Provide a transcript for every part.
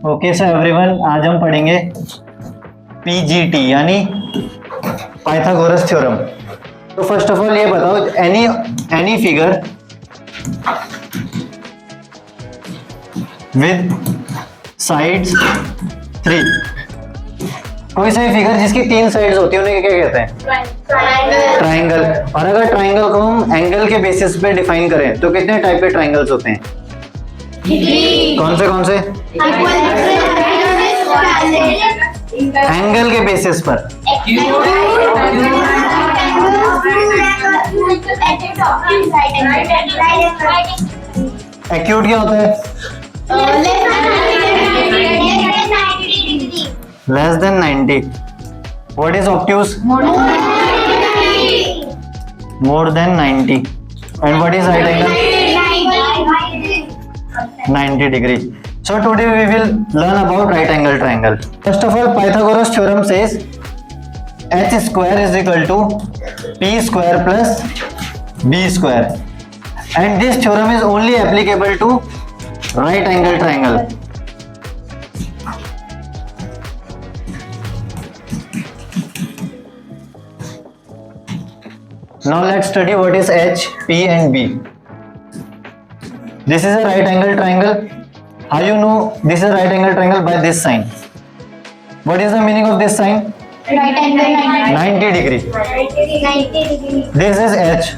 Okay sir everyone, आज हम पढ़ेंगे पीजीटी यानी पाइथागोरस थ्योरम। तो फर्स्ट ऑफ ऑल ये बताओ, एनी फिगर विद साइड्स 3, कोई सा भी फिगर जिसकी 3 साइड्स होती है उन्हें क्या कहते हैं? ट्राइंगल। और अगर ट्राइंगल को हम एंगल के बेसिस पे डिफाइन करें तो कितने टाइप के ट्राइंगल्स होते हैं? कौन से? एंगल के बेसिस पर। एक्यूट क्या होता है? Less than 90। What is obtuse? More than 90। And what is right angle? 90 degree. So today we will learn about right angle triangle. First of all, Pythagoras theorem says h square is equal to p square plus b square, and this theorem is only applicable to right angle triangle. Now let's study what is h, p and b. This is a right angle triangle. How you know this is a right angle triangle? By this sign. What is the meaning of this sign? Right angle 90 degree. 90 degree. This is h,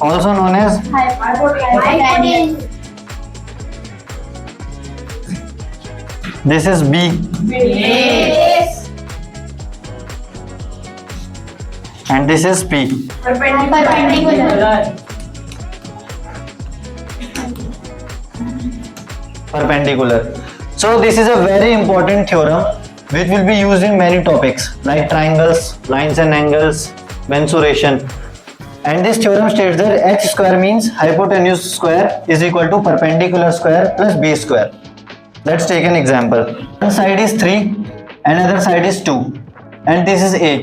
also known as Hypotenuse. this is b, Yes. and this is p. Perpendicular. Perpendicular. So this is a very important theorem which will be used in many topics like triangles, lines and angles, mensuration. And this theorem states that h square means hypotenuse square is equal to perpendicular square plus b square. Let's take an example. One side is 3, another side is 2, and this is a,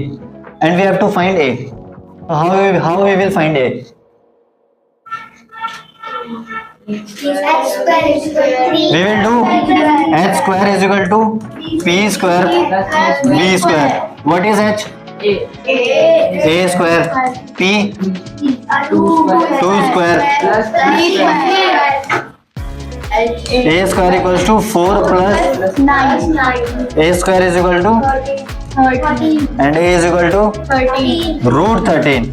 and we have to find a. So how we will find a? H square is equal to 3. We will do h square is equal to p square b square. What is h? A square. P 2 square. A square equals to 4 plus 9. a square is equal to, 13. and a is equal to 13. root 13.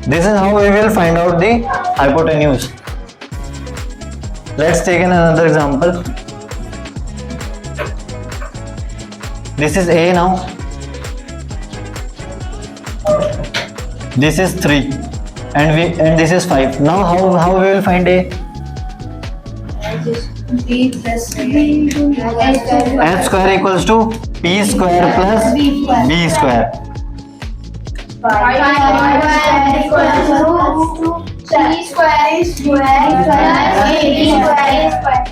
This is how we will find out the hypotenuse. Let's take another example. This is a now. This is 3, and this is 5. Now how we will find a? B plus H square equals to p square plus b square. 5 equals to 3 square is square plus 8 square is square.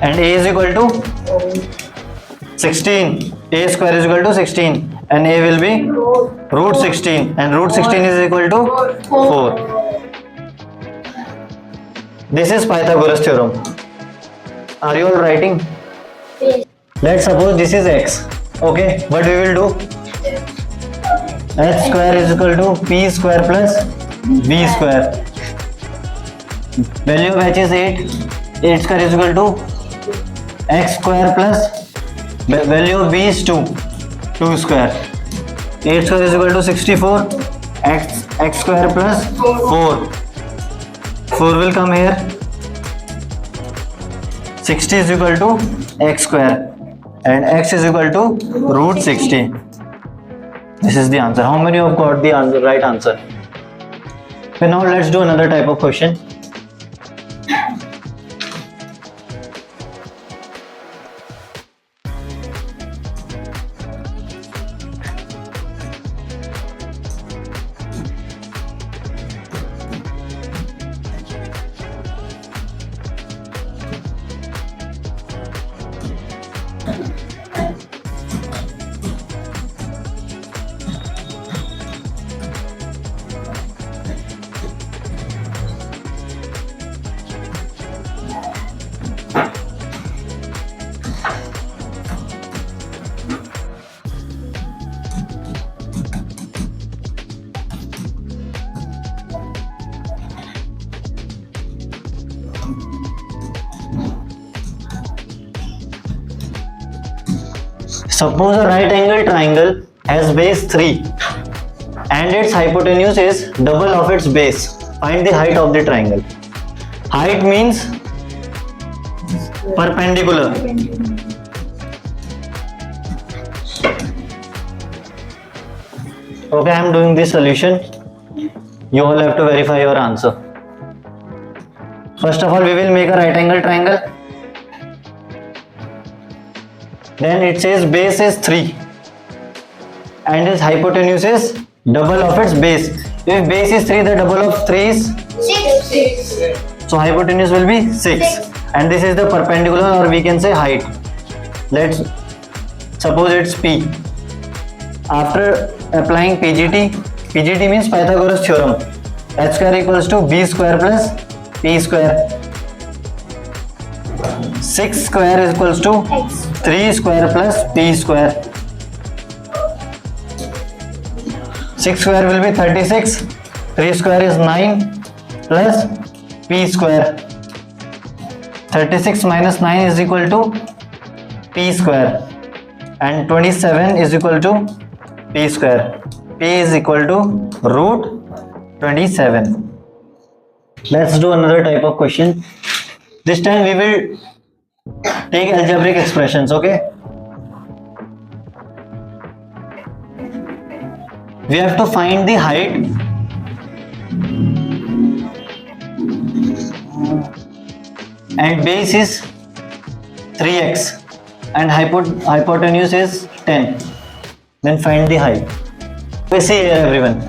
And a is equal to 16. A square is equal to 16, and a will be root 16, and root 16 is equal to 4. This is Pythagoras theorem. Are you all writing? Yes. Let's suppose this is x. Okay, what we will do? H square is equal to p square plus b square. Value of h is 8. 8 square is equal to x square plus value of b is 2. 2 square. 8 square is equal to 64. X square plus 4. 4 will come here. 60 is equal to x square, and x is equal to root 60. This is the answer. How many of you got the answer, right answer? Okay, now let's do another type of question. Suppose a right angle triangle has base 3 and its hypotenuse is double of its base. Find the height of the triangle. Height means perpendicular. Okay, I am doing this solution. You all have to verify your answer. First of all, we will make a right angle triangle. Then it says base is 3 and its hypotenuse is double of its base. If base is 3, the double of 3 is 6. so hypotenuse will be 6 and this is the perpendicular, or we can say height. Let's suppose it's P. After applying PGT means Pythagoras theorem, h square equals to b square plus p square. 6 square is equals to 3 square plus p square. 6 square will be 36, 3 square is 9 plus p square. 36 minus 9 is equal to p square and 27 is equal to p square. P is equal to root 27. Let's do another type of question. This time we will take algebraic expressions, okay? We have to find the height and base is 3x and hypotenuse is 10. Then find the height. We see here everyone.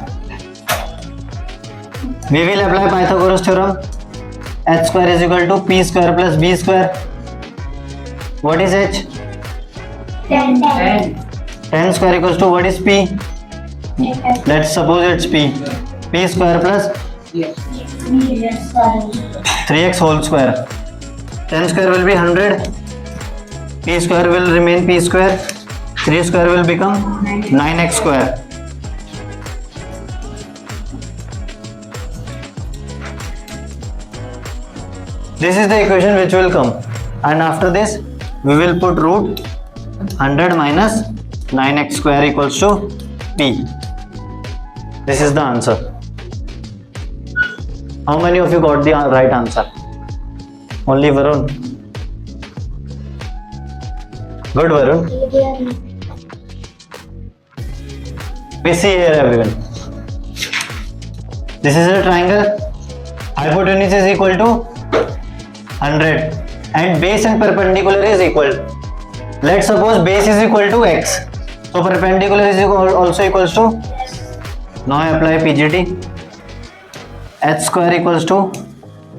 We will apply Pythagoras theorem. H square is equal to p square plus b square. What is h? 10. 10 square equals to what is p? Let's suppose it's p. P square plus 3x whole square. 10 square will be 100. P square will remain p square. 3 square will become 9x square. This is the equation which will come, and after this we will put root 100 minus 9x square equals to p. This is the answer. How many of you got the right answer? Only Varun. Good, Varun. We see here everyone. This is a triangle. Hypotenuse is equal to 100 and base and perpendicular is equal. Let's suppose base is equal to x. So perpendicular is also equals to. Now I apply PGT. H square equals to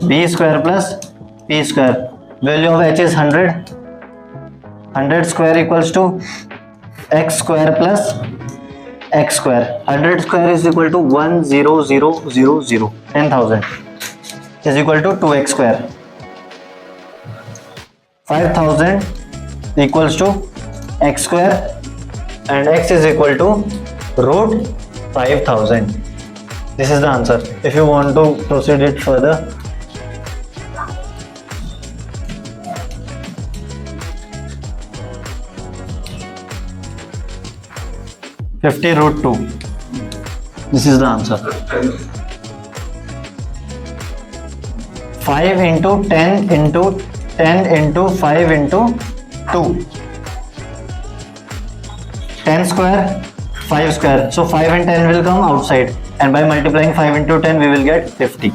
b square plus p square. Value of h is 100. 100 square equals to x square plus x square. 100 square is equal to 10000. 10,000 is equal to 2x square. 5,000 equals to x square and x is equal to root 5,000. This is the answer. If you want to proceed it further, √2. This is the answer. 5 into 10 into 10 into 5 into 2. 10 square, 5 square. So 5 and 10 will come outside, and by multiplying 5 into 10 we will get 50.